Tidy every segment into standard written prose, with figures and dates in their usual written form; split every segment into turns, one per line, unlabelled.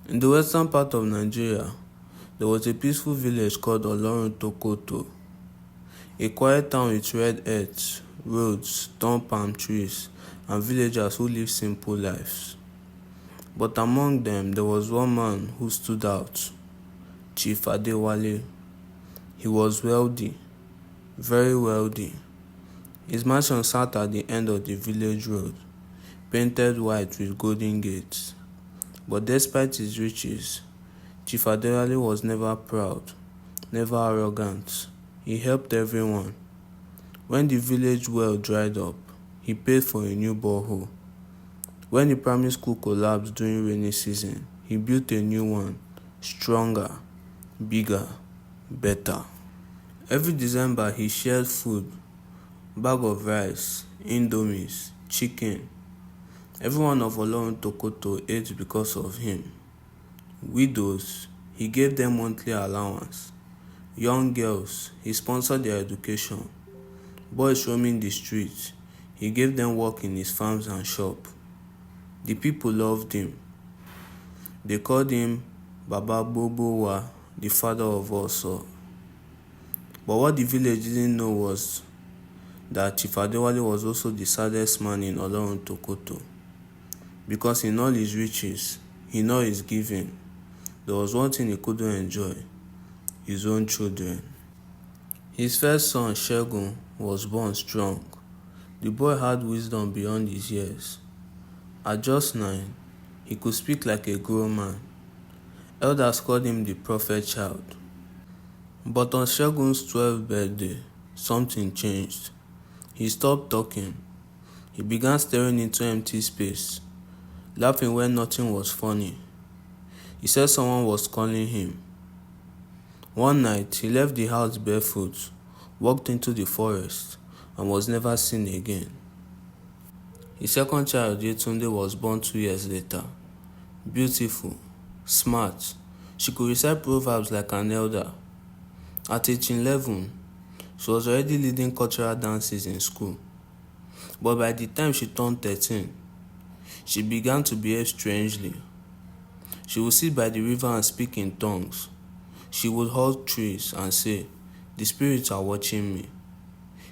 In the western part of Nigeria, there was a peaceful village called Olorun Tokoto, a quiet town with red earth, roads, tall palm trees, and villagers who lived simple lives. But among them, there was one man who stood out, Chief Adewale. He was wealthy, very wealthy. His mansion sat at the end of the village road, painted white with golden gates. But despite his riches, Chief Adewale was never proud, never arrogant. He helped everyone. When the village well dried up, he paid for a new borehole. When the primary school collapsed during rainy season, he built a new one, stronger, bigger, better. Every December, he shared food, bag of rice, indomies, chicken. Everyone of Olorun Tokoto ate because of him. Widows, he gave them monthly allowance. Young girls, he sponsored their education. Boys roaming the streets, he gave them work in his farms and shop. The people loved him. They called him Baba Bobowa, the father of all sort. But what the village didn't know was that Chief Adewale was also the saddest man in Olorun Tokoto. Because in all his riches, in all his giving, there was one thing he couldn't enjoy: his own children. His first son, Segun, was born strong. The boy had wisdom beyond his years. At just 9, he could speak like a grown man. Elders called him the prophet child. But on Segun's 12th birthday, something changed. He stopped talking. He began staring into empty space, laughing when nothing was funny. He said someone was calling him. One night, he left the house barefoot, walked into the forest, and was never seen again. His second child, Yetunde, was born 2 years later. Beautiful, smart, she could recite proverbs like an elder. At age 11, she was already leading cultural dances in school. But by the time she turned 13, she began to behave strangely. She would sit by the river and speak in tongues. She would hug trees and say, "The spirits are watching me."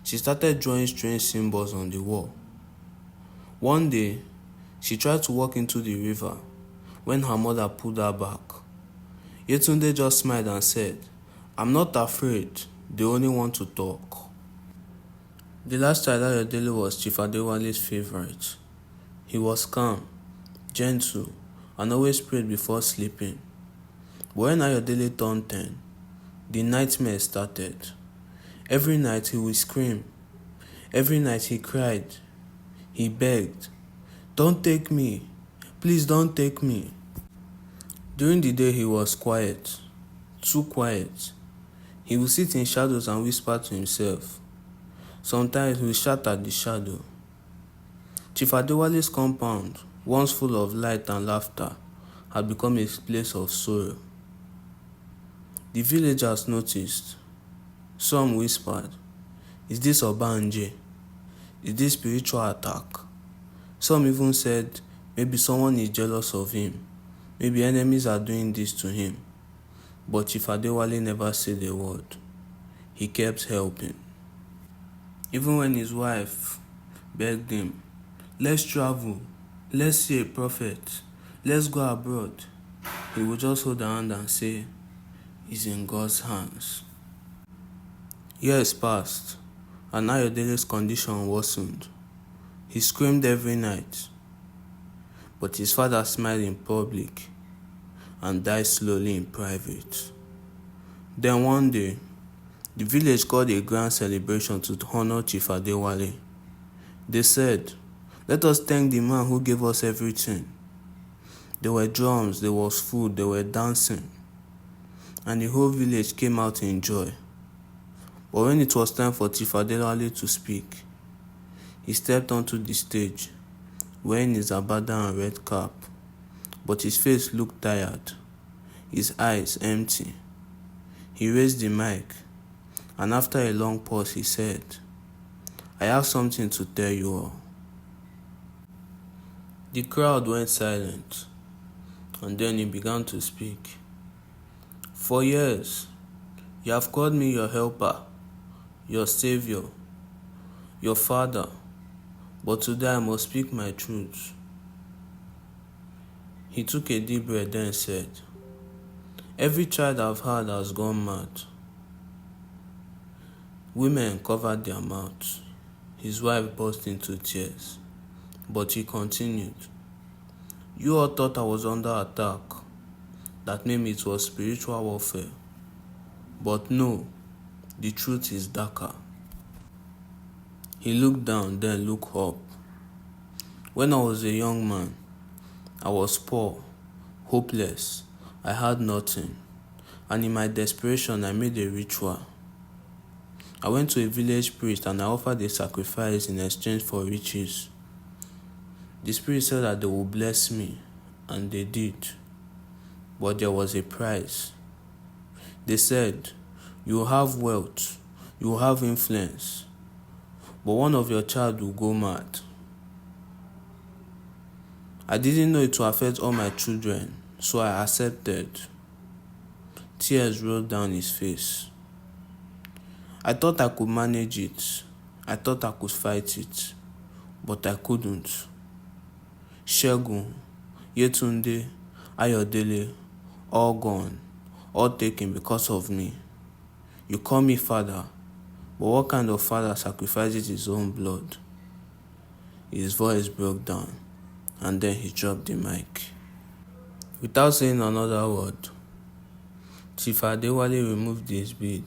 She started drawing strange symbols on the wall. One day, she tried to walk into the river when her mother pulled her back. Yetunde just smiled and said, "I'm not afraid, they only want to talk." The last child, Ayodele, was Chief Adewale's favorite. He was calm, gentle, and always prayed before sleeping. But when Ayodele turned 10, the nightmare started. Every night he would scream. Every night he cried. He begged, "Don't take me. Please don't take me." During the day he was quiet, too quiet. He would sit in shadows and whisper to himself. Sometimes he would shout at the shadow. Chief Adewale's compound, once full of light and laughter, had become a place of sorrow. The villagers noticed. Some whispered, "Is this Obanje? Is this spiritual attack?" Some even said, "Maybe someone is jealous of him. Maybe enemies are doing this to him." But Chief Adewale never said a word. He kept helping. Even when his wife begged him, "Let's travel. Let's see a prophet. Let's go abroad," he would just hold her hand and say, "It's in God's hands." Years passed, and Ayodele's condition worsened. He screamed every night. But his father smiled in public and died slowly in private. Then one day, the village called a grand celebration to honor Chief Adewale. They said, "Let us thank the man who gave us everything." There were drums, there was food, there were dancing, and the whole village came out in joy. But when it was time for Chief Adewale to speak, he stepped onto the stage, wearing his agbada and red cap, but his face looked tired, his eyes empty. He raised the mic, and after a long pause he said, "I have something to tell you all." The crowd went silent. And then he began to speak. For years, you have called me your helper, your savior, your father, but today I must speak my truth. He took a deep breath, then said, every child I've had has gone mad. Women covered their mouths. His wife burst into tears, but he continued. You all thought I was under attack. That maybe it was spiritual warfare. But no, the truth is darker. He looked down, then looked up. When I was a young man, I was poor, hopeless. I had nothing. And in my desperation, I made a ritual. I went to a village priest and I offered a sacrifice in exchange for riches. The spirit said that they would bless me, and they did. But there was a price. They said, you will have wealth, you will have influence, but one of your child will go mad. I didn't know it would affect all my children, so I accepted. Tears rolled down his face. I thought I could manage it. I thought I could fight it, but I couldn't. Shegun, Yetunde, Ayodele, all gone, all taken because of me. You call me father, but what kind of father sacrifices his own blood? His voice broke down, and then he dropped the mic. Without saying another word, Chief Adewale removed his bead,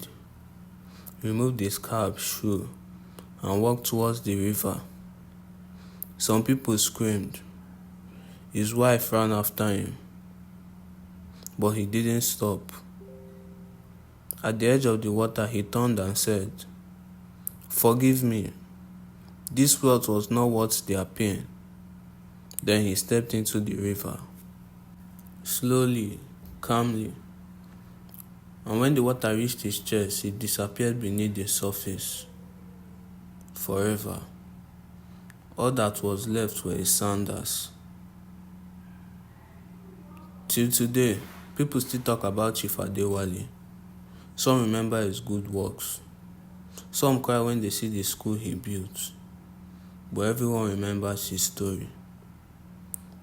removed his cap, shoe, and walked towards the river. Some people screamed. His wife ran after him, but he didn't stop. At the edge of the water, he turned and said, forgive me. This wealth was not worth their pain. Then he stepped into the river, slowly, calmly. And when the water reached his chest, it disappeared beneath the surface. Forever. All that was left were his sandals. Till today, people still talk about Chief Adewale. Some remember his good works. Some cry when they see the school he built. But everyone remembers his story.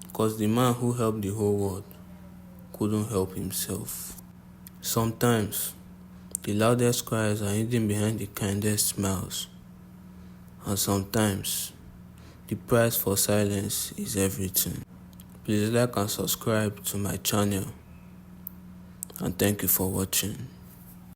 Because the man who helped the whole world couldn't help himself. Sometimes, the loudest cries are hidden behind the kindest smiles. And sometimes, the price for silence is everything. Please like and subscribe to my channel. And thank you for watching.